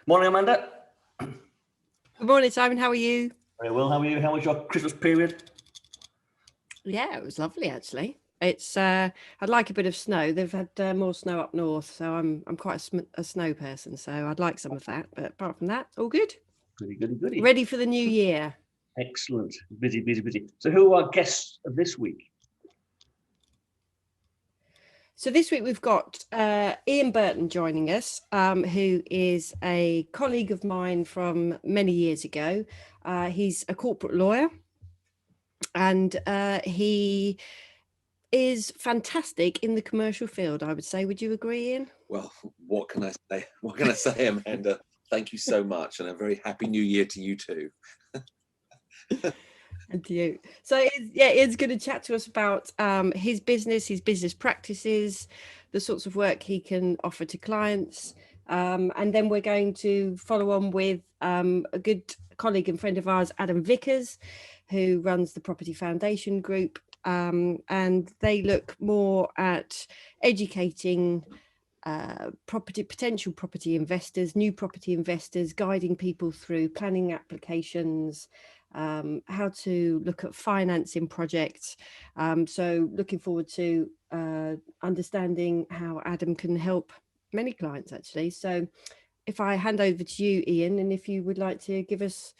Morning, Amanda. Good morning, Simon. How are you? Very well. How are you? How was your Christmas period? Yeah, it was lovely actually. It's I'd like a bit of snow. They've had more snow up north, so I'm quite a snow person, so I'd like some of that. But apart from that, all good. Goody. Ready for the new year. Excellent. Busy. So who are our guests of this week? So this week we've got Ian Burton joining us, who is a colleague of mine from many years ago. He's a corporate lawyer, and he is fantastic in the commercial field, I would say. Would you agree, Ian? Well, what can I say? What can I say, Amanda? Thank you so much, and a very happy new year to you too. And to you. So Ian's going to chat to us about his business practices, the sorts of work he can offer to clients. And then we're going to follow on with a good colleague and friend of ours, Adam Vickers, who runs the Property Foundation Group. And they look more at educating potential property investors, new property investors, guiding people through planning applications, how to look at financing projects. So looking forward to understanding how Adam can help many clients actually. So if I hand over to you, Ian, and if you would like to give us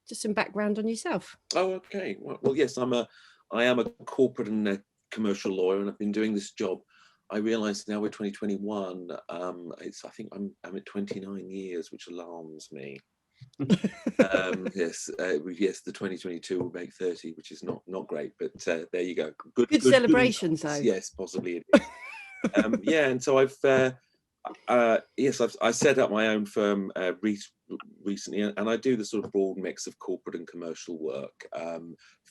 just some background on yourself. Oh, okay. Well, yes, I am a corporate and a commercial lawyer, and I've been doing this job. I realise now we're 2021. I think I'm at 29 years, which alarms me. Yes, the 2022 will make 30, which is not great, but there you go. Good celebrations, though. Yes, possibly it is. Yeah, and so I set up my own firm recently, and I do the sort of broad mix of corporate and commercial work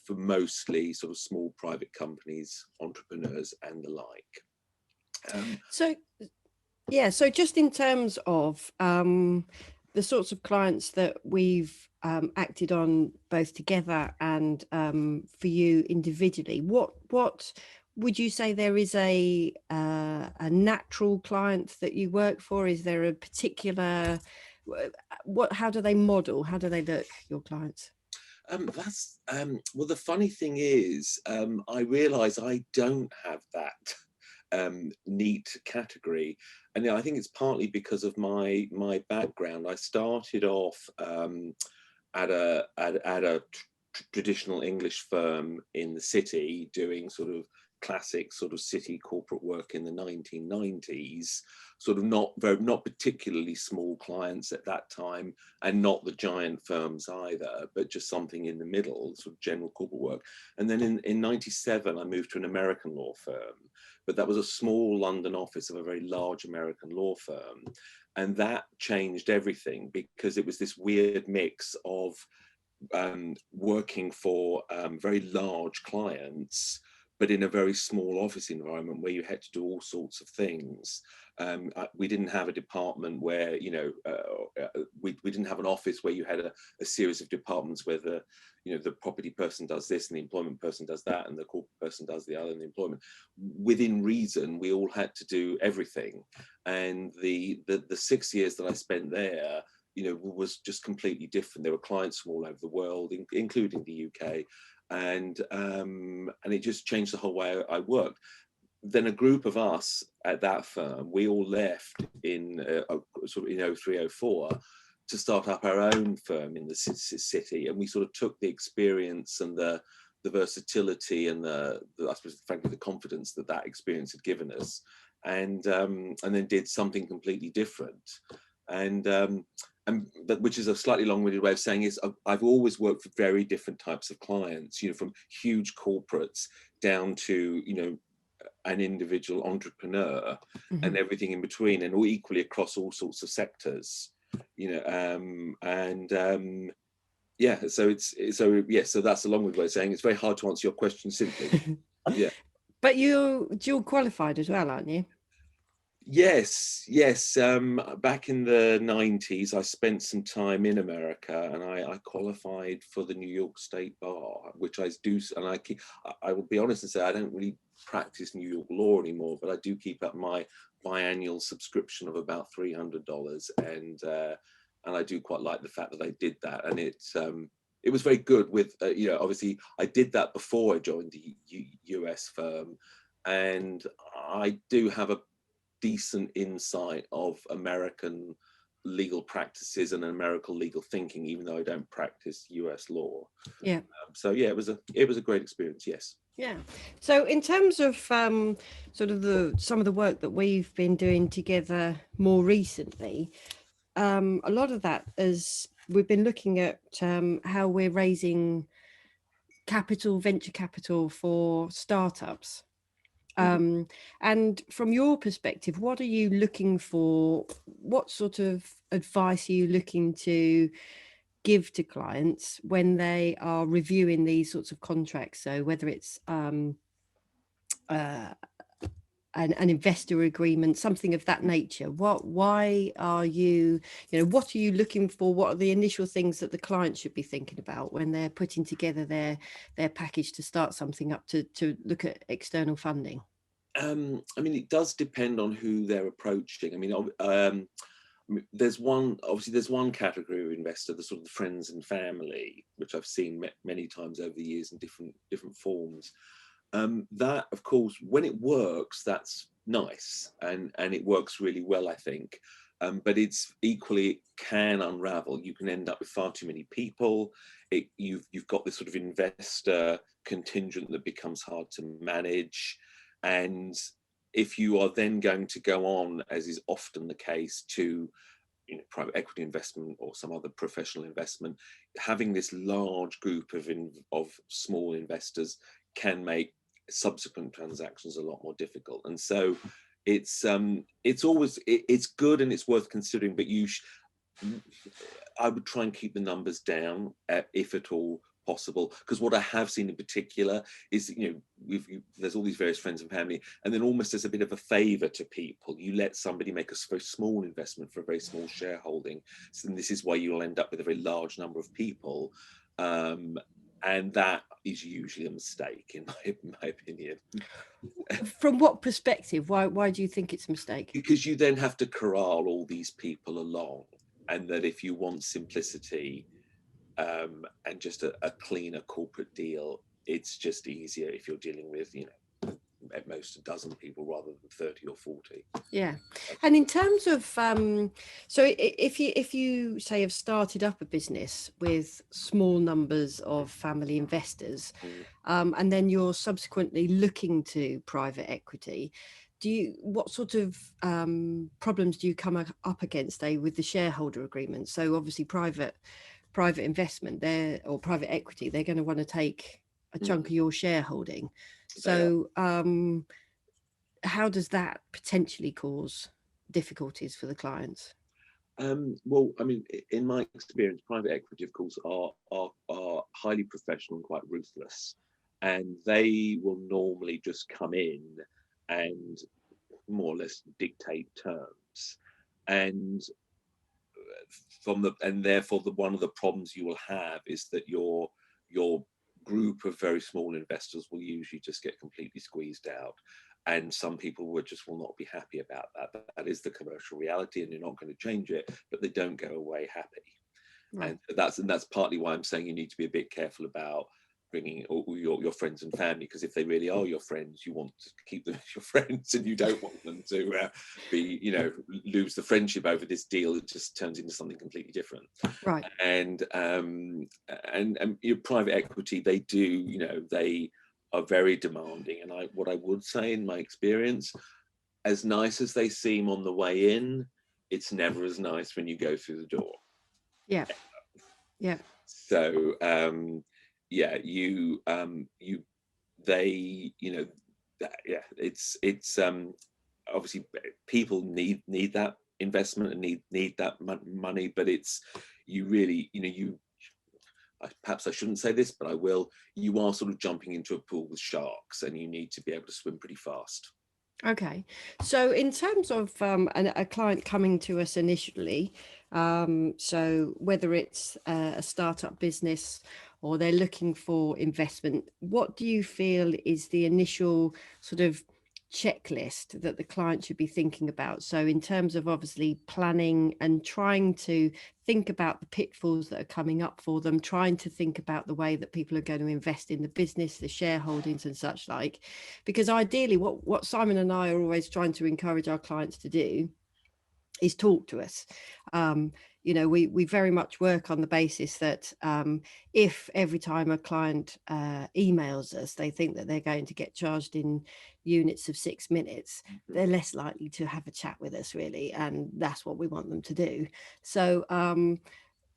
for mostly sort of small private companies, entrepreneurs, and the like. So just in terms of the sorts of clients that we've acted on both together and for you individually, what would you say there is a natural client that you work for? Is there a particular how do they model? How do they look, your clients? Well, the funny thing is, I realise I don't have that neat category, and I think it's partly because of my background. I started off at a traditional English firm in the city, doing sort of classic sort of city corporate work in the 1990s, sort of not particularly small clients at that time, and not the giant firms either, but just something in the middle, sort of general corporate work. And then in 97, I moved to an American law firm, but that was a small London office of a very large American law firm. And that changed everything, because it was this weird mix of working for very large clients, but in a very small office environment where you had to do all sorts of things. We didn't have a department where, we didn't have an office where you had a series of departments where the property person does this and the employment person does that and the corporate person does the other and the employment. Within reason, we all had to do everything. And the 6 years that I spent there, was just completely different. There were clients from all over the world, including the UK. And it just changed the whole way I worked. Then a group of us at that firm, we all left in sort of in 03, 04 to start up our own firm in the city, and we sort of took the experience and the versatility and the I suppose frankly the confidence that experience had given us, and then did something completely different. And which is a slightly long-winded way of saying is I've always worked for very different types of clients, from huge corporates down to, an individual entrepreneur, mm-hmm. and everything in between, and all equally across all sorts of sectors, so that's a long-winded way of saying it's very hard to answer your question simply. Yeah. But you're dual qualified as well, aren't you? Yes. Back in the 90s, I spent some time in America, and I qualified for the New York State Bar, which I do. And I will be honest and say I don't really practice New York law anymore, but I do keep up my biannual subscription of about $300, and I do quite like the fact that I did that, and it was very good with, obviously I did that before I joined the US firm, and I do have a decent insight of American legal practices and American legal thinking, even though I don't practice US law. Yeah. So yeah, it was a great experience. Yes. Yeah. So in terms of sort of some of the work that we've been doing together more recently, a lot of that is we've been looking at how we're raising venture capital for startups. And from your perspective, what are you looking for? What sort of advice are you looking to give to clients when they are reviewing these sorts of contracts? So whether it's an investor agreement, something of that nature. Why are you what are you looking for? What are the initial things that the client should be thinking about when they're putting together their package to start something up to look at external funding? I mean, it does depend on who they're approaching. I mean, there's one category of investor, the sort of the friends and family, which I've seen many times over the years in different forms. That, of course, when it works, that's nice, and it works really well, I think. But it's equally can unravel. You can end up with far too many people. You've got this sort of investor contingent that becomes hard to manage, and if you are then going to go on, as is often the case, to private equity investment or some other professional investment, having this large group of small investors can make subsequent transactions a lot more difficult. And so it's good and it's worth considering, but I would try and keep the numbers down if at all possible, because what I have seen in particular is there's all these various friends and family, and then almost as a bit of a favor to people, you let somebody make a very small investment for a very small shareholding. So then this is why you'll end up with a very large number of people, and that is usually a mistake in my opinion. From what perspective? Why do you think it's a mistake? Because you then have to corral all these people along, and that if you want simplicity and just a cleaner corporate deal, it's just easier if you're dealing with at most a dozen people rather than 30 or 40. Yeah. And in terms of so if you say have started up a business with small numbers of family investors, and then you're subsequently looking to private equity, what sort of problems do you come up against with the shareholder agreement? So obviously private investment or private equity, they're going to want to take a chunk of your shareholding. So how does that potentially cause difficulties for the clients? Well, I mean, in my experience, private equity, of course, are highly professional and quite ruthless, and they will normally just come in and more or less dictate terms, and therefore one of the problems you will have is that your group of very small investors will usually just get completely squeezed out, and some people will not be happy about that. That is the commercial reality, and you're not going to change it, but they don't go away happy. Right. And that's partly why I'm saying you need to be a bit careful about bringing all your friends and family, because if they really are your friends, you want to keep them as your friends, and you don't want them to lose the friendship over this deal that just turns into something completely different. Right. And your private equity, they are very demanding, and what I would say in my experience, as nice as they seem on the way in, it's never as nice when you go through the door. Yeah. Yeah. So it's obviously people need that investment and need that money, but it's perhaps I shouldn't say this, but I will. You are sort of jumping into a pool with sharks, and you need to be able to swim pretty fast. Okay. So in terms of a client coming to us initially, so whether it's a startup business or they're looking for investment, what do you feel is the initial sort of checklist that the client should be thinking about. So in terms of obviously planning and trying to think about the pitfalls that are coming up for them, trying to think about the way that people are going to invest in the business, the shareholdings and such like, because ideally what Simon and I are always trying to encourage our clients to do is talk to us. You know, we very much work on the basis that if every time a client emails us, they think that they're going to get charged in units of 6 minutes, they're less likely to have a chat with us, really. And that's what we want them to do. So,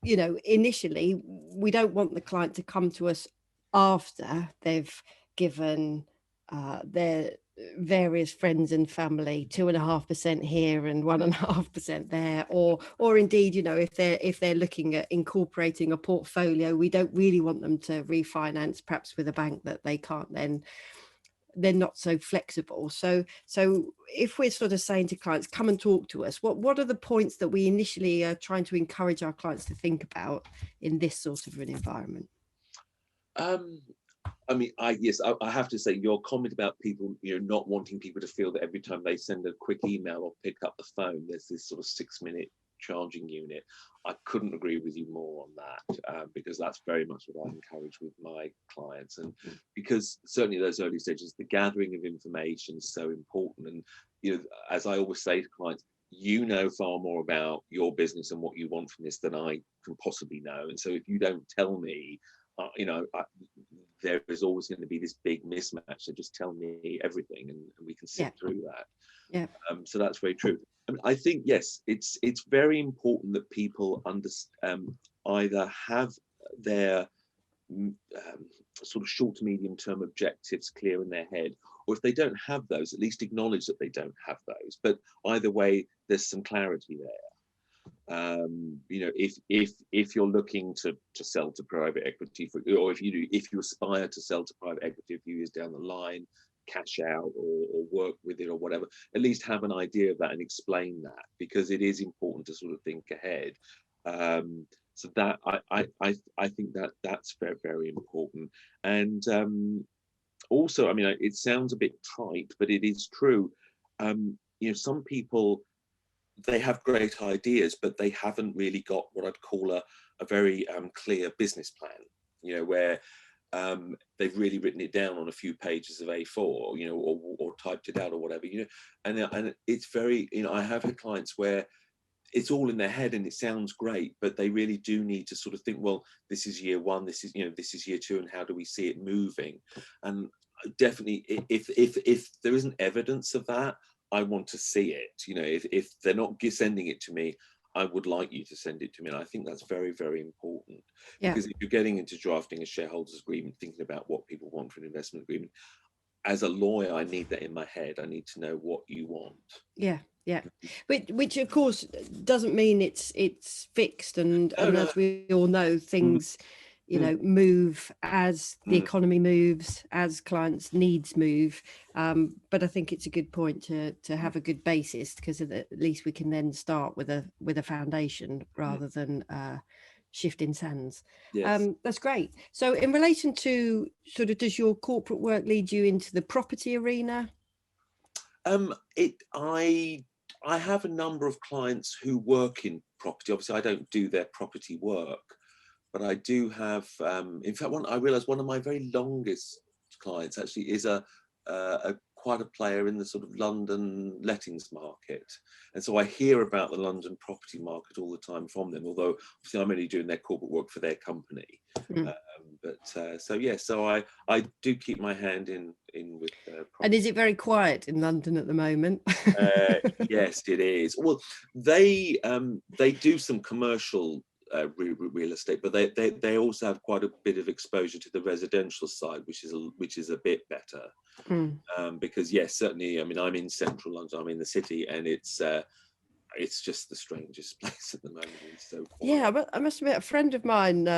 you know, initially, we don't want the client to come to us after they've given their various friends and family 2.5% here and 1.5% there, or indeed, you know, if they're looking at incorporating a portfolio, we don't really want them to refinance perhaps with a bank that they can't then, they're not so flexible. So if we're sort of saying to clients, come and talk to us, what are the points that we initially are trying to encourage our clients to think about in this sort of an environment? I mean, I have to say your comment about people, you know, not wanting people to feel that every time they send a quick email or pick up the phone, there's this sort of 6-minute charging unit. I couldn't agree with you more on that, because that's very much what I encourage with my clients. And because certainly those early stages, the gathering of information is so important. And, you know, as I always say to clients, you know far more about your business and what you want from this than I can possibly know. And so if you don't tell me, you know, there is always going to be this big mismatch. So just tell me everything, and we can sit through that. Yeah. So that's very true. I mean, I think yes, it's very important that people either have their sort of short to medium term objectives clear in their head, or if they don't have those, at least acknowledge that they don't have those. But either way, there's some clarity there. You know, if you're looking to sell to private equity, or if you aspire to sell to private equity a few years down the line, cash out or work with it or whatever, at least have an idea of that and explain that, because it is important to sort of think ahead. So that I think that's very, very important. And also, I mean, it sounds a bit trite, but it is true. You know, some people, they have great ideas, but they haven't really got what I'd call a very clear business plan, you know, where they've really written it down on a few pages of A4, you know, or typed it out or whatever, you know, and it's very, you know, I have had clients where it's all in their head and it sounds great, but they really do need to sort of think, well, this is year one, this is, you know, this is year two, and how do we see it moving? And definitely, if there isn't evidence of that, I want to see it. You know, if they're not sending it to me, I would like you to send it to me. And I think that's very, very important. Because if you're getting into drafting a shareholders agreement, thinking about what people want for an investment agreement, as a lawyer, I need that in my head. I need to know what you want. Yeah. Which of course doesn't mean it's fixed. And as we all know, things, you know, move as the economy moves, as clients' needs move. But I think it's a good point to have a good basis, because at least we can then start with a foundation rather than shifting sands. Yes. That's great. So in relation to sort of, does your corporate work lead you into the property arena? I have a number of clients who work in property. Obviously, I don't do their property work, but I do have, in fact, I realized one of my very longest clients actually is quite a player in the sort of London lettings market. And so I hear about the London property market all the time from them, although obviously I'm only doing their corporate work for their company. So I do keep my hand in with property. And is it very quiet in London at the moment? Yes, it is. Well, they do some commercial real estate, but they also have quite a bit of exposure to the residential side, which is a bit better. Because yes, certainly, I mean, I'm in central London, I'm in the city, and it's just the strangest place at the moment. It's so quiet. Yeah, but I must admit, a friend of mine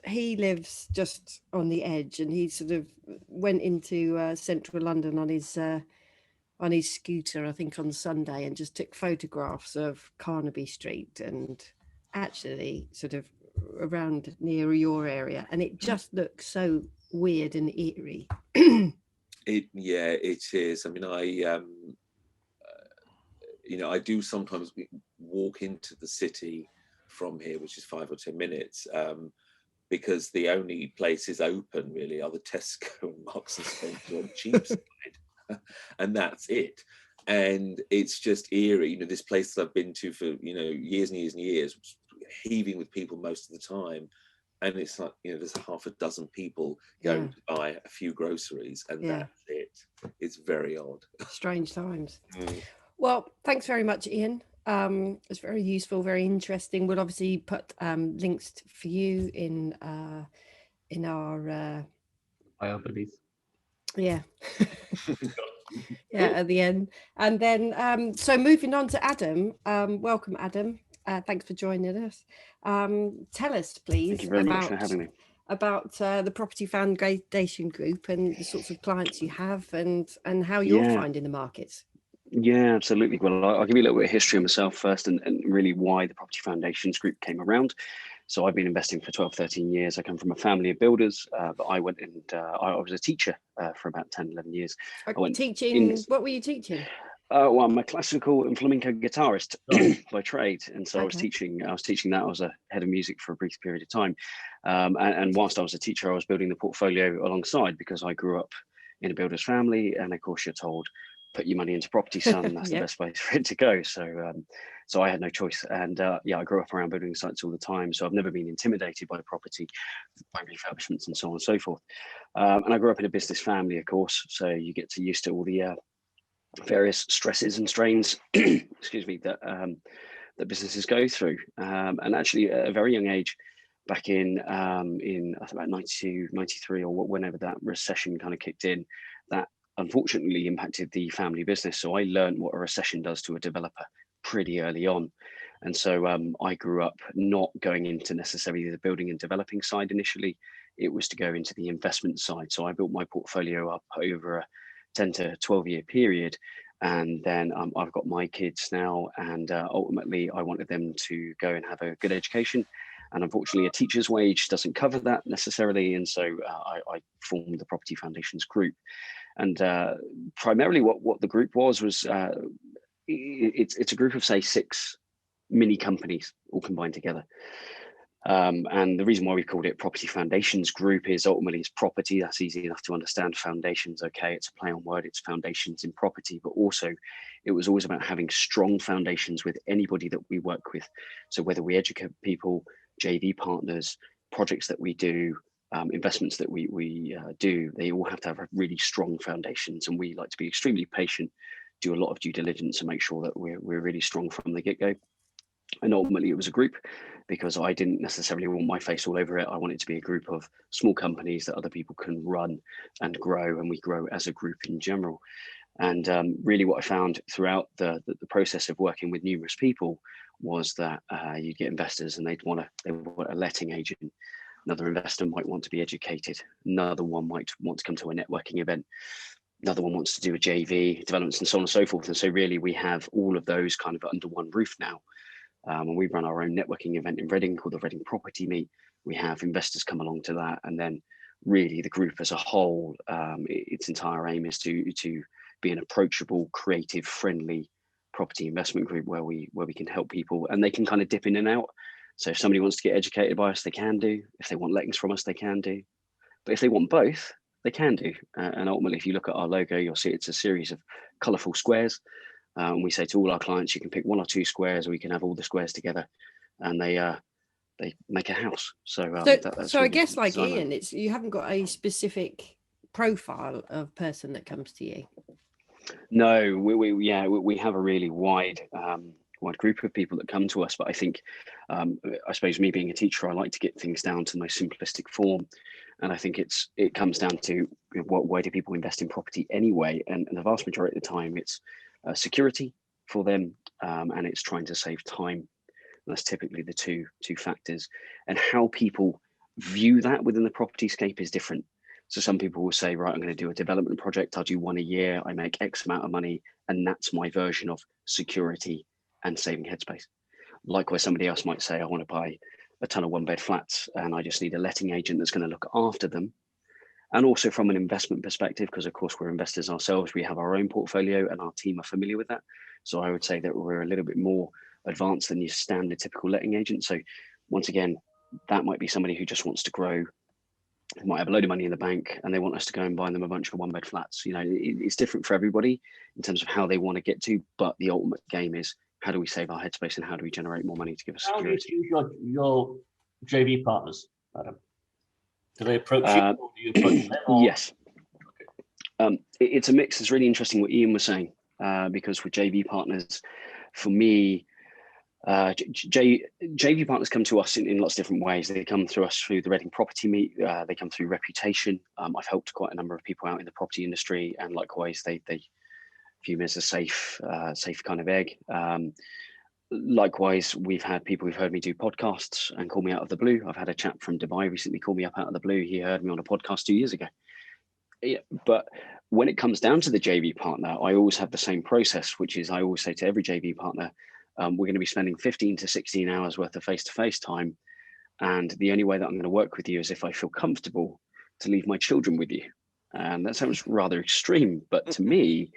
he lives just on the edge, and he sort of went into central London on his scooter, I think on Sunday, and just took photographs of Carnaby Street and actually sort of around near your area, and it just looks so weird and eerie. Yeah, it is. I mean, I do sometimes walk into the city from here, which is 5 or 10 minutes, because the only places open really are the Tesco and Marks and Spencer on Cheapside, and that's it. And it's just eerie, this place that I've been to for years and years and years, heaving with people most of the time, and it's like there's half a dozen people going to buy a few groceries, and that's it. It's very odd. Strange times. Well, thanks very much, Ian. It's very useful, very interesting. We'll obviously put links for you in our biographies. Yeah. At the end. And then so moving on to Adam. Welcome, Adam. Thanks for joining us. Tell us, please. Thank you very much for having me. About the Property Foundation Group and the sorts of clients you have, and how you're finding the markets. Yeah, absolutely. Well, I'll give you a little bit of history of myself first, and really why the Property Foundations Group came around. So I've been investing for 12, 13 years. I come from a family of builders, but I went and I was a teacher for about 10, 11 years. I went teaching. What were you teaching? Well, I'm a classical and flamenco guitarist by trade, and so I was teaching that. I was a head of music for a brief period of time, and whilst I was a teacher, I was building the portfolio alongside, because I grew up in a builder's family, and of course you're told, put your money into property, son. That's the best place for it to go. So I had no choice, and I grew up around building sites all the time. So I've never been intimidated by property, by refurbishments, and so on and so forth. And I grew up in a business family, of course, so you get used to all the various stresses and strains, excuse me, that businesses go through. And actually, at a very young age, back in I think about 92, 93, or whenever that recession kind of kicked in, that unfortunately impacted the family business. So I learned what a recession does to a developer pretty early on. And so I grew up not going into necessarily the building and developing side initially. It was to go into the investment side. So I built my portfolio up over a 10 to 12 year period. And then I've got my kids now, and ultimately I wanted them to go and have a good education. And unfortunately, a teacher's wage doesn't cover that necessarily. And so I formed the Property Foundations Group. And primarily what the group was it's a group of, say, 6 mini companies all combined together. And the reason why we called it Property Foundations Group is ultimately it's property. That's easy enough to understand. Foundations, okay, it's a play on word, it's foundations in property, but also it was always about having strong foundations with anybody that we work with. So whether we educate people, JV partners, projects that we do, investments that we do, they all have to have really strong foundations, and we like to be extremely patient, do a lot of due diligence, and make sure that we're really strong from the get-go. And ultimately it was a group, because I didn't necessarily want my face all over it. I want it to be a group of small companies that other people can run and grow, and we grow as a group in general. And really what I found throughout the process of working with numerous people was that you'd get investors and they want a letting agent. Another investor might want to be educated. Another one might want to come to a networking event. Another one wants to do a JV, developments, and so on and so forth. And so really we have all of those kind of under one roof now. And we run our own networking event in Reading called the Reading Property Meet. We have investors come along to that. And then really the group as a whole, its entire aim is to be an approachable, creative, friendly property investment group where we can help people, and they can kind of dip in and out. So if somebody wants to get educated by us, they can do. If they want lettings from us, they can do. But if they want both, they can do. And ultimately, if you look at our logo, you'll see it's a series of colourful squares. And we say to all our clients, you can pick 1 or 2 squares, or we can have all the squares together, and they make a house. So that's I really guess like Ian, it's you haven't got a specific profile of person that comes to you. No, we have a really wide group of people that come to us, but I think I suppose me being a teacher, I like to get things down to the most simplistic form, and I think it comes down to why do people invest in property anyway, and the vast majority of the time it's security for them, and it's trying to save time. And that's typically the two factors, and how people view that within the property scape is different. So some people will say, right, I'm going to do a development project. I'll do 1 a year. I make X amount of money. And that's my version of security and saving headspace. Likewise, somebody else might say, I want to buy a ton of 1-bed flats and I just need a letting agent that's going to look after them. And also from an investment perspective, because of course we're investors ourselves, we have our own portfolio and our team are familiar with that. So I would say that we're a little bit more advanced than your standard typical letting agent. So once again, that might be somebody who just wants to grow, might have a load of money in the bank and they want us to go and buy them a bunch of one bed flats. You know, it's different for everybody in terms of how they want to get to, but the ultimate game is how do we save our headspace and how do we generate more money to give us security? How do you choose your JV partners, Adam? Do they approach you or do you approach them? Or? Yes. It's a mix. It's really interesting what Ian was saying, because with JV partners, for me, JV partners come to us in lots of different ways. They come through us through the Reading Property Meet. They come through reputation. I've helped quite a number of people out in the property industry, and likewise, they view me as a safe kind of egg. Likewise, we've had people who've heard me do podcasts and call me out of the blue. I've had a chap from Dubai recently call me up out of the blue. He heard me on a podcast 2 years ago. Yeah, but when it comes down to the JV partner, I always have the same process, which is I always say to every JV partner, we're going to be spending 15 to 16 hours worth of face-to-face time. And the only way that I'm going to work with you is if I feel comfortable to leave my children with you. And that sounds rather extreme, but to me,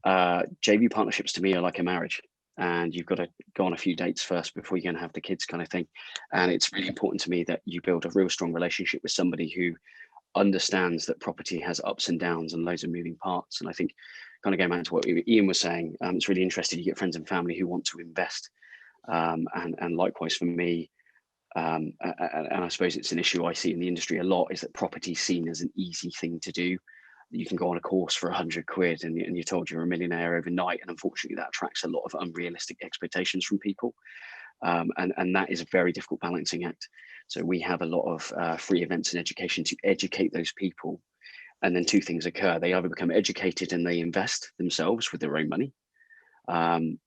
JV partnerships to me are like a marriage. And you've got to go on a few dates first before you're going to have the kids kind of thing. And it's really important to me that you build a real strong relationship with somebody who understands that property has ups and downs and loads of moving parts. And I think kind of going back to what Ian was saying, it's really interesting. You get friends and family who want to invest. And likewise for me, and I suppose it's an issue I see in the industry a lot, is that property is seen as an easy thing to do. You can go on a course for 100 quid and you're told you're a millionaire overnight. And unfortunately, that attracts a lot of unrealistic expectations from people. And that is a very difficult balancing act. So we have a lot of free events and education to educate those people. And then two things occur. They either become educated and they invest themselves with their own money,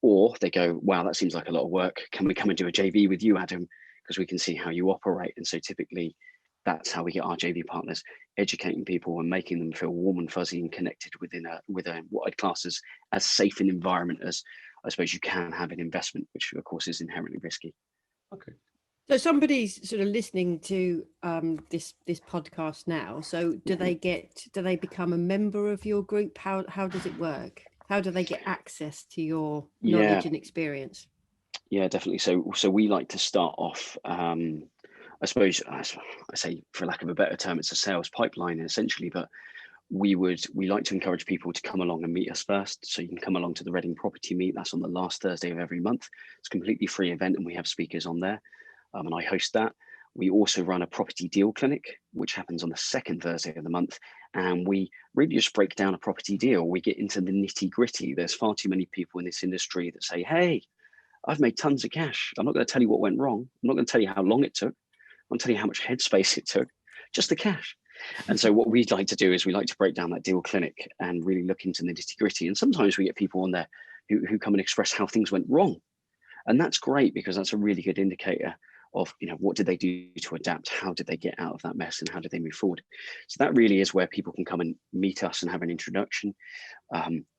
or they go, wow, that seems like a lot of work. Can we come and do a JV with you, Adam? Because we can see how you operate. And so typically that's how we get our JV partners, educating people and making them feel warm and fuzzy and connected within what I'd class as safe an environment as I suppose you can have an investment, which of course is inherently risky. Okay. So somebody's sort of listening to this podcast now. So do they become a member of your group? How does it work? How do they get access to your knowledge and experience? Yeah, definitely. So we like to start off, I suppose I say, for lack of a better term, it's a sales pipeline essentially, but we like to encourage people to come along and meet us first. So you can come along to the Reading Property Meet. That's on the last Thursday of every month. It's a completely free event and we have speakers on there. And I host that. We also run a property deal clinic, which happens on the second Thursday of the month. And we really just break down a property deal. We get into the nitty gritty. There's far too many people in this industry that say, hey, I've made tons of cash. I'm not going to tell you what went wrong. I'm not going to tell you how long it took. I'm going to tell you how much headspace it took, just the cash. And so what we'd like to do is we like to break down that deal clinic and really look into the nitty gritty. And sometimes we get people on there who come and express how things went wrong. And that's great because that's a really good indicator of, what did they do to adapt? How did they get out of that mess and how did they move forward? So that really is where people can come and meet us and have an introduction.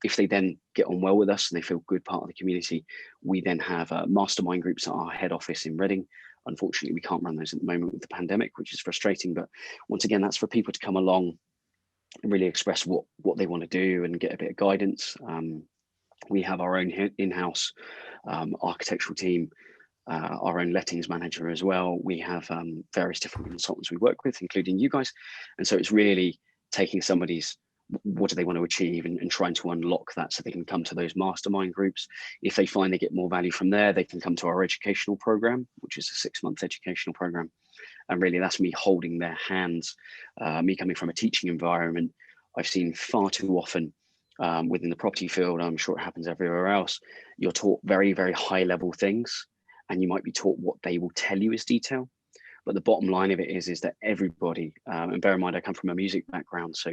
If they then get on well with us and they feel good part of the community, we then have mastermind groups at our head office in Reading. Unfortunately, we can't run those at the moment with the pandemic, which is frustrating. But once again, that's for people to come along and really express what they want to do and get a bit of guidance. We have our own in-house architectural team, our own lettings manager as well. We have various different consultants we work with, including you guys. And so it's really taking somebody's, what do they want to achieve and trying to unlock that so they can come to those mastermind groups. If they find they get more value from there, they can come to our educational program, which is a 6-month educational program. And really that's me holding their hands, me coming from a teaching environment. I've seen far too often within the property field, I'm sure it happens everywhere else, you're taught very, very high level things and you might be taught what they will tell you is detail. But the bottom line of it is that everybody, and bear in mind, I come from a music background, so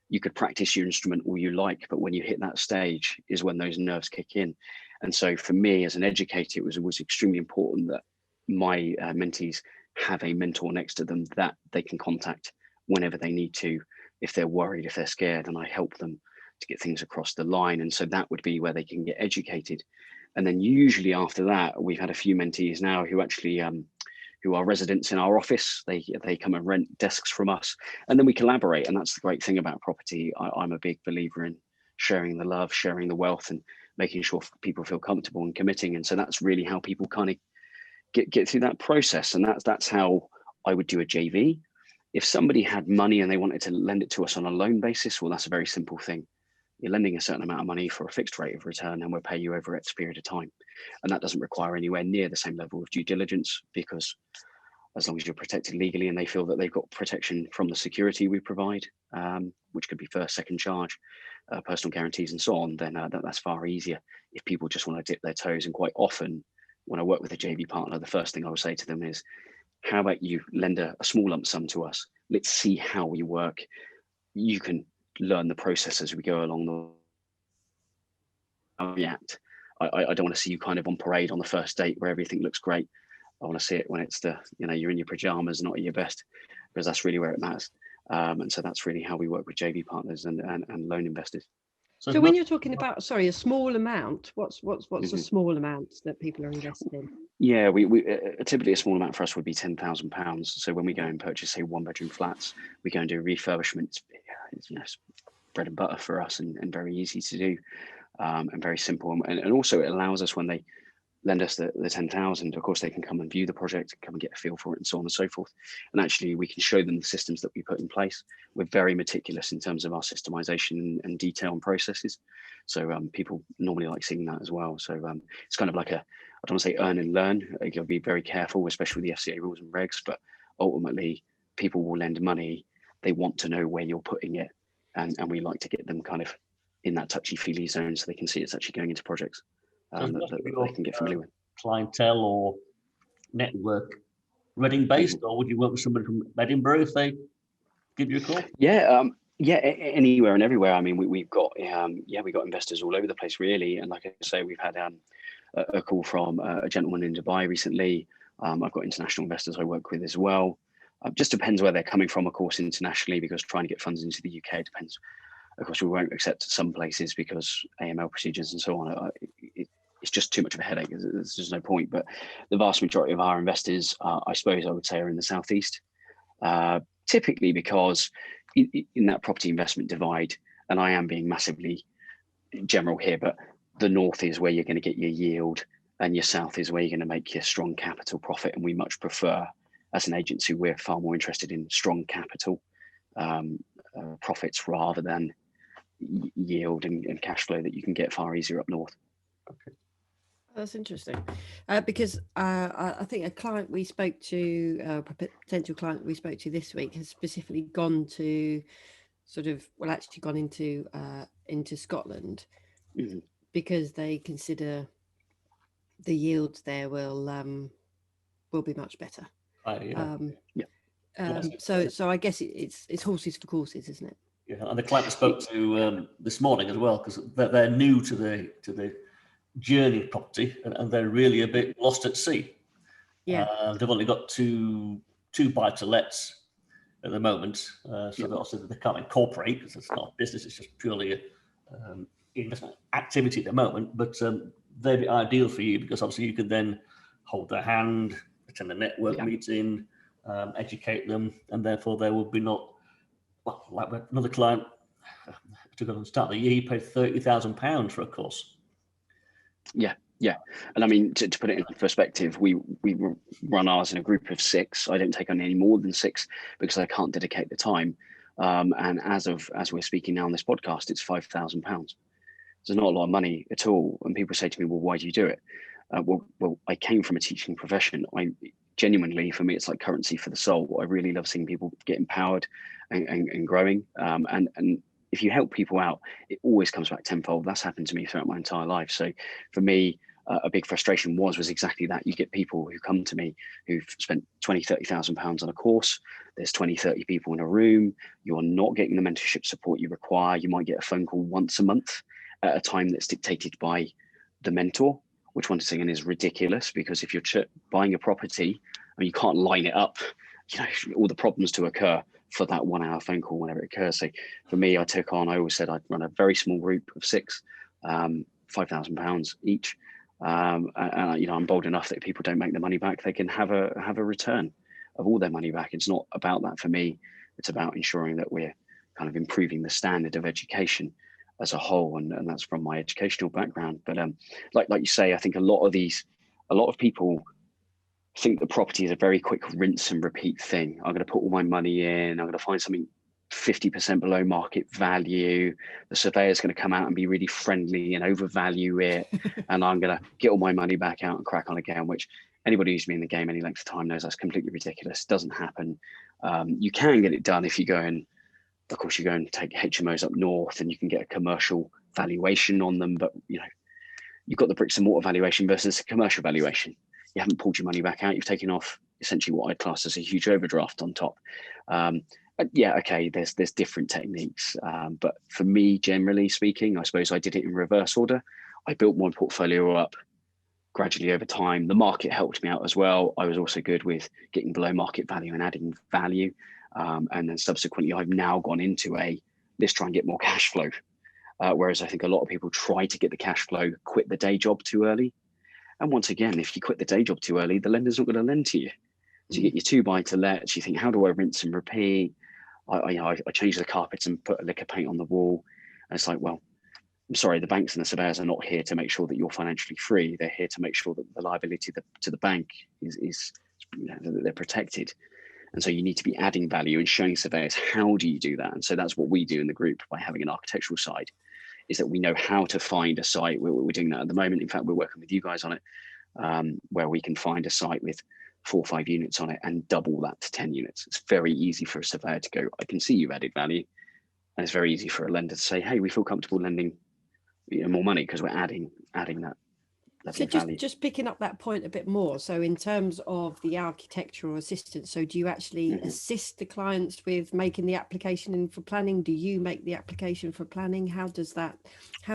you could practice your instrument all you like, but when you hit that stage is when those nerves kick in. And so for me as an educator, it was extremely important that my mentees have a mentor next to them that they can contact whenever they need to, if they're worried, if they're scared, and I help them to get things across the line. And so that would be where they can get educated. And then usually after that, we've had a few mentees now who actually who are residents in our office. They come and rent desks from us, and then we collaborate. And that's the great thing about property. I'm a big believer in sharing the love, sharing the wealth, and making sure people feel comfortable and committing. And so that's really how people kind of get through that process. And that's how I would do a JV. If somebody had money and they wanted to lend it to us on a loan basis, well, that's a very simple thing. You're lending a certain amount of money for a fixed rate of return, and we'll pay you over X period of time. And that doesn't require anywhere near the same level of due diligence, because as long as you're protected legally and they feel that they've got protection from the security we provide, which could be first, second charge, personal guarantees and so on, then that's far easier. If people just want to dip their toes, and quite often when I work with a JV partner, the first thing I will say to them is, how about you lend a small lump sum to us? Let's see how we work. You can learn the process as we go along the react. I don't want to see you kind of on parade on the first date where everything looks great. I want to see it when it's you're in your pajamas, not at your best, because that's really where it matters. And so that's really how we work with JV partners and loan investors. So when you're talking about, sorry, a small amount, what's a small amount that people are invested in? Yeah, we typically a small amount for us would be £10,000. So when we go and purchase, say, 1-bedroom flats, we go and do refurbishments. It's bread and butter for us, and very easy to do, and very simple. And also it allows us, when they lend us the 10,000, of course, they can come and view the project, come and get a feel for it, and so on and so forth. And actually, we can show them the systems that we put in place. We're very meticulous in terms of our systemization and detail and processes. So people normally like seeing that as well. So it's kind of like I don't want to say earn and learn. You've got to be very careful, especially with the FCA rules and regs. But ultimately, people will lend money. They want to know where you're putting it. And we like to get them kind of in that touchy-feely zone so they can see it's actually going into projects that they can get familiar with. Clientele or network Reading based, or would you work with somebody from Edinburgh if they give you a call? Yeah, anywhere and everywhere. I mean, we've got we got investors all over the place, really. And like I say, we've had a call from a gentleman in Dubai recently. I've got international investors I work with as well. Just depends where they're coming from, of course, internationally, because trying to get funds into the UK depends. Of course, we won't accept some places because AML procedures and so on. It's just too much of a headache. There's just no point. But the vast majority of our investors, I suppose I would say, are in the southeast, typically because in that property investment divide, and I am being massively general here, but the north is where you're going to get your yield, and your south is where you're going to make your strong capital profit. And we much prefer, as an agency, we're far more interested in strong capital profits rather than yield and cash flow that you can get far easier up north. Okay. That's interesting, because I think a client we spoke to, a potential client we spoke to this week, has specifically gone to gone into Scotland, because they consider the yields there will be much better. So I guess it's horses for courses, isn't it? Yeah, and the client I spoke to this morning as well, because they're new to the journey of property, and they're really a bit lost at sea. Yeah, they've only got two buy-to-lets at the moment, so they can't incorporate because it's not a business; it's just purely investment activity at the moment. But they'd be ideal for you, because obviously you could then hold their hand, attend a network meeting, educate them, and therefore there will be not. Well, like another client took on the start of the year, he paid £30,000 for a course. Yeah. And I mean, to put it in perspective, we run ours in a group of 6. I don't take on any more than 6 because I can't dedicate the time. And as we're speaking now on this podcast, it's £5,000. There's not a lot of money at all. And people say to me, well, why do you do it? Well, I came from a teaching profession. Genuinely, for me, it's like currency for the soul. I really love seeing people get empowered and growing. And if you help people out, it always comes back tenfold. That's happened to me throughout my entire life. So for me, a big frustration was exactly that. You get people who come to me who've spent £20,000-30,000 on a course. There's 20-30 people in a room. You're not getting the mentorship support you require. You might get a phone call once a month at a time that's dictated by the mentor, which once again is ridiculous, because if you're buying a property and you can't line it up, all the problems to occur for that 1 hour phone call whenever it occurs. So for me, I always said I'd run a very small group of 6, £5,000 each. And I'm bold enough that if people don't make the money back, they can have a return of all their money back. It's not about that for me. It's about ensuring that we're kind of improving the standard of education as a whole, and that's from my educational background. But like you say, I think a lot of people think that property is a very quick rinse and repeat thing. I'm going to put all my money in, I'm going to find something 50% below market value. The surveyor's going to come out and be really friendly and overvalue it. And I'm going to get all my money back out and crack on again, which anybody who's been in the game any length of time knows that's completely ridiculous. Doesn't happen. You can get it done if you go and, of course, you go and take HMOs up north and you can get a commercial valuation on them. But, you've got the bricks and mortar valuation versus a commercial valuation. You haven't pulled your money back out. You've taken off essentially what I'd class as a huge overdraft on top. Okay, there's different techniques. But for me, generally speaking, I suppose I did it in reverse order. I built my portfolio up gradually over time. The market helped me out as well. I was also good with getting below market value and adding value. And then subsequently, I've now gone into let's try and get more cash flow. Whereas I think a lot of people try to get the cash flow, quit the day job too early. And once again, if you quit the day job too early, the lender's not going to lend to you. So you get your 2 buy-to-lets, you think, how do I rinse and repeat? I changed the carpets and put a lick of paint on the wall. And it's like, well, I'm sorry, the banks and the surveyors are not here to make sure that you're financially free. They're here to make sure that the liability to the bank is that they're protected. And so you need to be adding value and showing surveyors, how do you do that? And so that's what we do in the group by having an architectural side, is that we know how to find a site. We're doing that at the moment. In fact, we're working with you guys on it, where we can find a site with 4 or 5 units on it and double that to 10 units. It's very easy for a surveyor to go, I can see you've added value. And it's very easy for a lender to say, hey, we feel comfortable lending more money because we're adding that. So just picking up that point a bit more. So in terms of the architectural assistance, so do you actually assist the clients with making the application in for planning? Do you make the application for planning? How do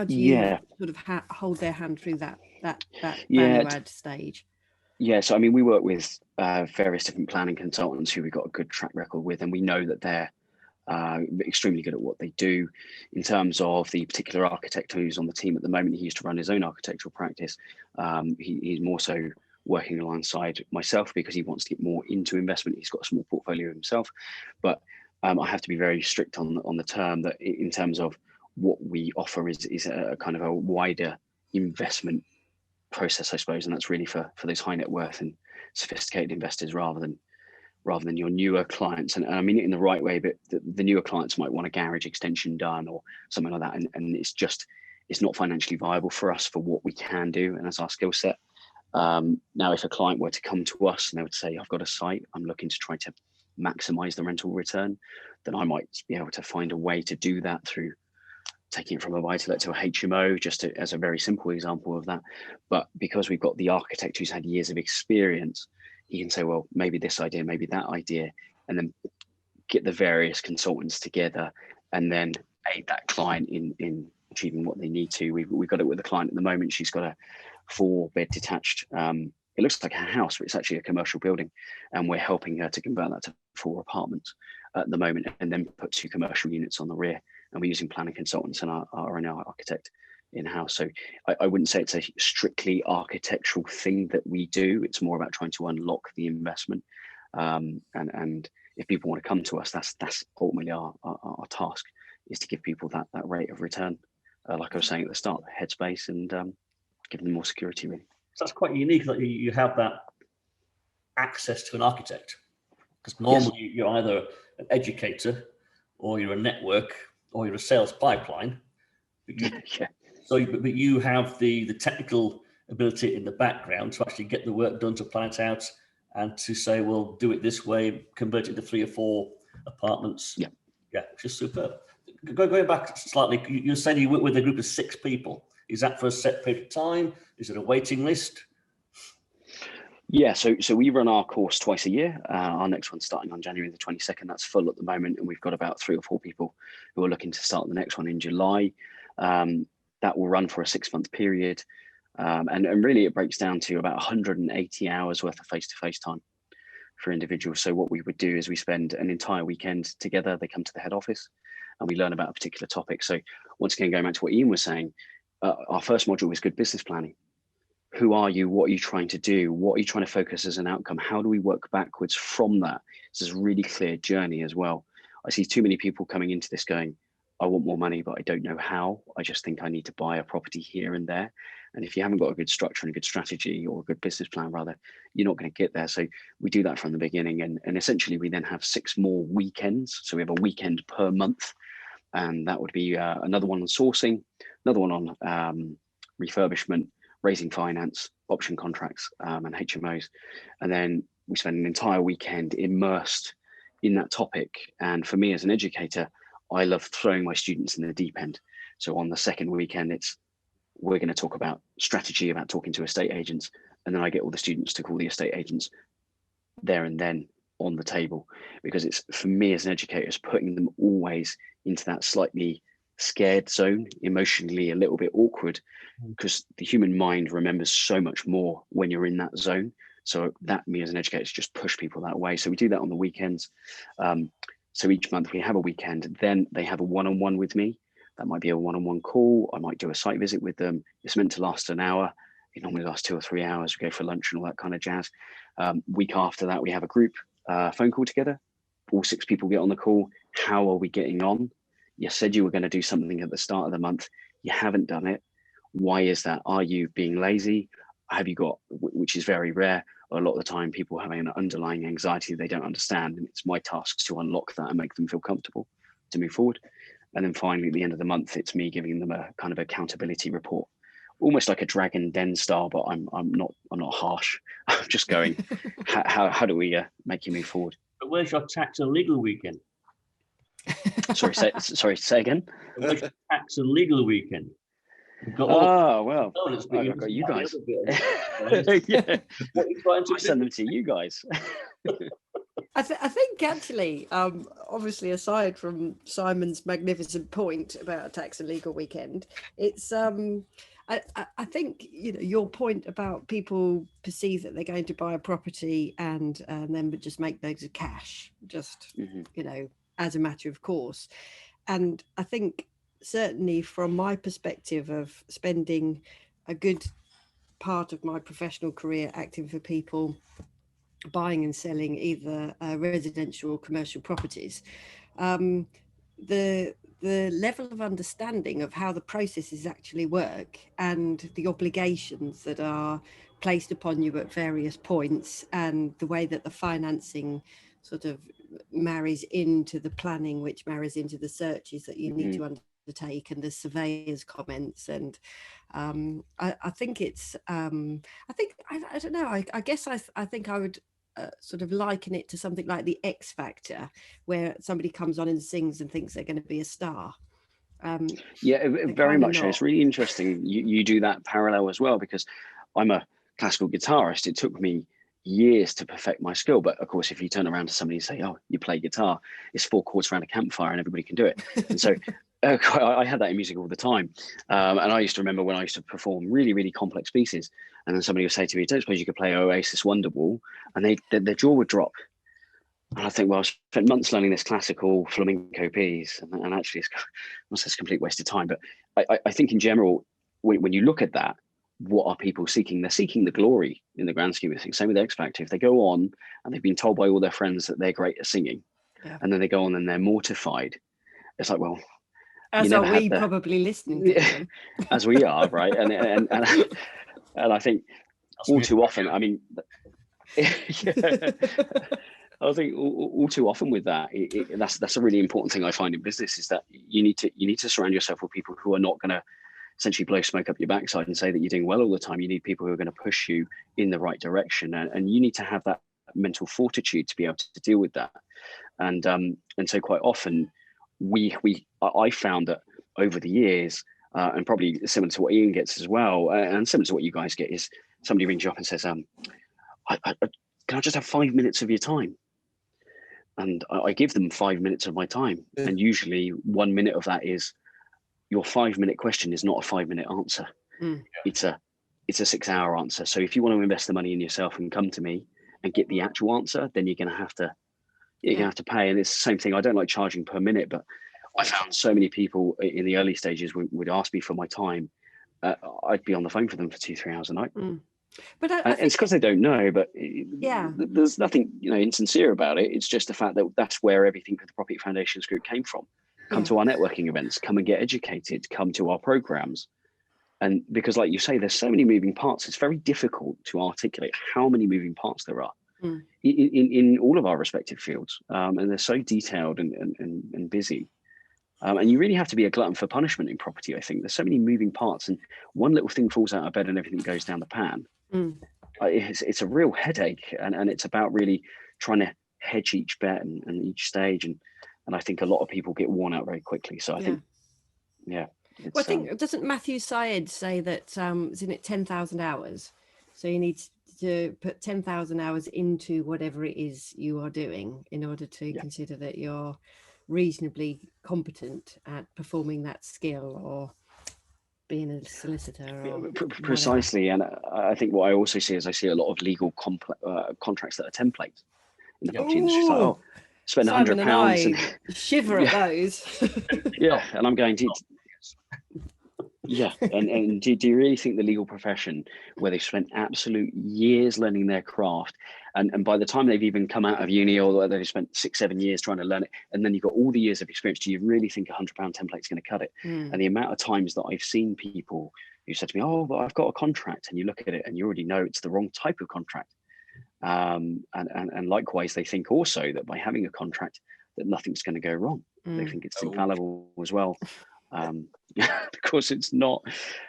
you sort of hold their hand through that value add stage? Yeah, so I mean, we work with various different planning consultants who we've got a good track record with, and we know that they're extremely good at what they do. In terms of the particular architect who's on the team at the moment, he used to run his own architectural practice. He's more so working alongside myself because he wants to get more into investment. He's got a small portfolio himself, but I have to be very strict on the term that in terms of what we offer is a kind of a wider investment process, I suppose, and that's really for those high net worth and sophisticated investors rather than your newer clients. And I mean it in the right way, but the newer clients might want a garage extension done or something like that. And it's not financially viable for us for what we can do and as our skill set. Now, if a client were to come to us and they would say, I've got a site, I'm looking to try to maximize the rental return, then I might be able to find a way to do that through taking it from a buy-to-let to a HMO, as a very simple example of that. But because we've got the architect who's had years of experience, he can say, well, maybe this idea, maybe that idea, and then get the various consultants together and then aid that client in achieving what they need to. We've got it with a client at the moment. She's got a 4-bed detached, it looks like a house, but it's actually a commercial building. And we're helping her to convert that to 4 apartments at the moment and then put 2 commercial units on the rear. And we're using planning consultants and our architect in-house. So I wouldn't say it's a strictly architectural thing that we do. It's more about trying to unlock the investment. And if people want to come to us, that's ultimately our task, is to give people that rate of return. Like I was saying at the start, headspace, and give them more security, really. So that's quite unique that you have that access to an architect, because normally you're either an educator or you're a network or you're a sales pipeline. But you have the technical ability in the background to actually get the work done, to plan it out, and to say, well, do it this way, convert it to 3 or 4 apartments. Yeah, which is superb. Going back slightly, you're saying you work with a group of 6 people. Is that for a set period of time? Is it a waiting list? Yeah, so we run our course twice a year. Our next one's starting on January the 22nd. That's full at the moment, and we've got about 3 or 4 people who are looking to start the next one in July. That will run for a 6-month period, and really it breaks down to about 180 hours worth of face-to-face time for individuals. So what we would do is we spend an entire weekend together. They come to the head office, and we learn about a particular topic. So once again, going back to what Ian was saying, our first module was good business planning. who are you? What are you trying to do? What are you trying to focus as an outcome? How do we work backwards from that? This is a really clear journey as well. I see too many people coming into this going, I want more money, but I don't know how. I just think I need to buy a property here and there. And if you haven't got a good structure and a good strategy, or a good business plan rather, you're not going to get there. So we do that from the beginning. And essentially we then have 6 more weekends. So we have a weekend per month. And that would be another one on sourcing, another one on refurbishment, raising finance, option contracts, and HMOs. And then we spend an entire weekend immersed in that topic. And for me as an educator, I love throwing my students in the deep end. So on the second weekend, we're going to talk about strategy, about talking to estate agents. And then I get all the students to call the estate agents there and then on the table, because it's, for me as an educator, it's putting them always into that slightly scared zone, emotionally a little bit awkward, because the human mind remembers so much more when you're in that zone. So that, me as an educator, is just push people that way. So we do that on the weekends. So each month we have a weekend, then they have a one-on-one with me. That might be a one-on-one call. I might do a site visit with them. It's meant to last an hour. It normally lasts 2 or 3 hours. We go for lunch and all that kind of jazz. Week after that, we have a group phone call together. All 6 people get on the call. How are we getting on? You said you were going to do something at the start of the month. You haven't done it. Why is that? Are you being lazy? Have you got, which is very rare, a lot of the time people having an underlying anxiety they don't understand, and it's my task to unlock that and make them feel comfortable to move forward. And then finally at the end of the month, it's me giving them a kind of accountability report, almost like a Dragon Den style, but I'm not harsh. I'm just going, how do we make you move forward? But where's your tax and legal weekend? Sorry, say again. Where's your tax and legal weekend? Well, I've got you guys. Yeah. What are you trying to I send them to you guys. I think actually, obviously, aside from Simon's magnificent point about a tax and legal weekend, it's I think, you know, your point about people perceive that they're going to buy a property and then just make loads of cash, just you know, as a matter of course. And I think certainly from my perspective of spending a good part of my professional career acting for people buying and selling either residential or commercial properties, the level of understanding of how the processes actually work and the obligations that are placed upon you at various points, and the way that the financing sort of marries into the planning, which marries into the searches that you need to undertake, and the surveyor's comments. And I think it's I don't know, I guess I think I would sort of liken it to something like the X Factor, where somebody comes on and sings and thinks they're going to be a star. Yeah, very much so. It's really interesting you do that parallel as well, because I'm a classical guitarist. It took me years to perfect my skill, but of course if you turn around to somebody and say, oh, you play guitar, it's 4 chords around a campfire and everybody can do it. And so I had that in music all the time, and I used to remember when I used to perform really, really complex pieces, and then somebody would say to me, don't suppose you could play Oasis Wonderwall? And their jaw would drop. And I think, well, I spent months learning this classical flamenco piece, and actually it's a complete waste of time. But I think in general, when you look at that, what are people seeking? They're seeking the glory in the grand scheme of things. Same with X Factor. If they go on and they've been told by all their friends that they're great at singing, and then they go on and they're mortified, it's like, well, as are we probably listening to them. As we are, right? And I think all too often, I mean, I think all too often with that, that's a really important thing I find in business, is that you need to surround yourself with people who are not going to essentially blow smoke up your backside and say that you're doing well all the time. You need people who are going to push you in the right direction, and you need to have that mental fortitude to be able to deal with that. And so quite often I found that over the years, and probably similar to what Ian gets as well, and similar to what you guys get, is somebody rings you up and says, can I just have 5 minutes of your time? And I give them 5 minutes of my time. And usually 1 minute of that is, your 5-minute question is not a 5-minute answer. It's a 6-hour answer. So if you want to invest the money in yourself and come to me and get the actual answer, then you're going to have to pay. And it's the same thing. I don't like charging per minute, but I found so many people in the early stages would ask me for my time, I'd be on the phone for them for 2-3 hours a night. But and it's because they don't know, but yeah, there's nothing, you know, insincere about it. It's just the fact that that's where everything for the Property Foundations Group came from. Come to our networking events, come and get educated, come to our programs. And because, like you say, there's so many moving parts, it's very difficult to articulate how many moving parts there are in all of our respective fields. And they're so detailed and busy. And you really have to be a glutton for punishment in property, I think. There's so many moving parts, and one little thing falls out of bed and everything goes down the pan. It's a real headache, and it's about really trying to hedge each bet and each stage. And I think a lot of people get worn out very quickly. So I think, well, I think, doesn't Matthew Syed say that, isn't it 10,000 hours? So you need to put 10,000 hours into whatever it is you are doing in order to consider that you're reasonably competent at performing that skill or being a solicitor or precisely. And I think what I also see is I see a lot of legal contracts that are templates in the property industry. Like, oh, spend £100 and shiver at those. And I'm going to and do you really think the legal profession, where they've spent absolute years learning their craft, and by the time they've even come out of uni, or they've spent 6-7 years trying to learn it, and then you've got all the years of experience, do you really think £100 template is going to cut it? And the amount of times that I've seen people who said to me, oh, but I've got a contract, and you look at it and you already know it's the wrong type of contract. And likewise, they think also that by having a contract that nothing's going to go wrong. They think it's infallible as well. Because it's not.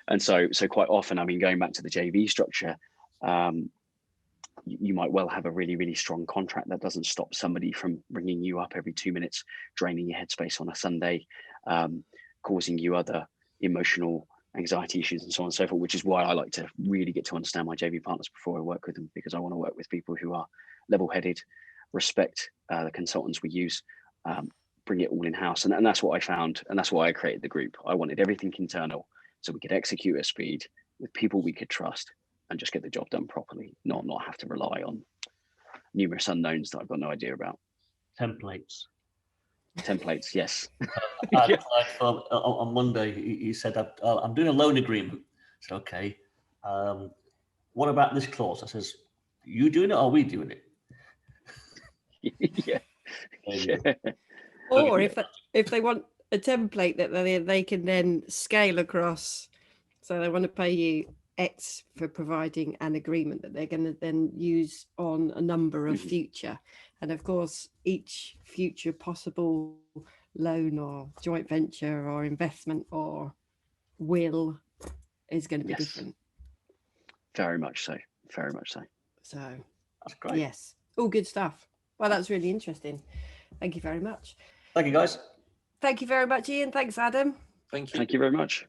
And so quite often, I mean, going back to the JV structure, you might well have a really, really strong contract that doesn't stop somebody from ringing you up every 2 minutes, draining your headspace on a Sunday, causing you other emotional anxiety issues and so on and so forth, which is why I like to really get to understand my JV partners before I work with them, because I want to work with people who are level-headed, respect the consultants we use, bring it all in-house. And that's what I found, and that's why I created the group. I wanted everything internal so we could execute at speed with people we could trust and just get the job done properly, not have to rely on numerous unknowns that I've got no idea about. Templates, yes. On Monday, he said, I'm doing a loan agreement. I said, okay, what about this clause? I says, you doing it or are we doing it? Or if they want a template that they can then scale across, so they want to pay you X for providing an agreement that they're going to then use on a number of future. And of course, each future possible loan or joint venture or investment or will is going to be different. Very much so. Very much so. So that's great. Yes. All good stuff. Well, that's really interesting. Thank you very much. Thank you, guys. Thank you very much, Ian. Thanks, Adam. Thank you. Thank you very much.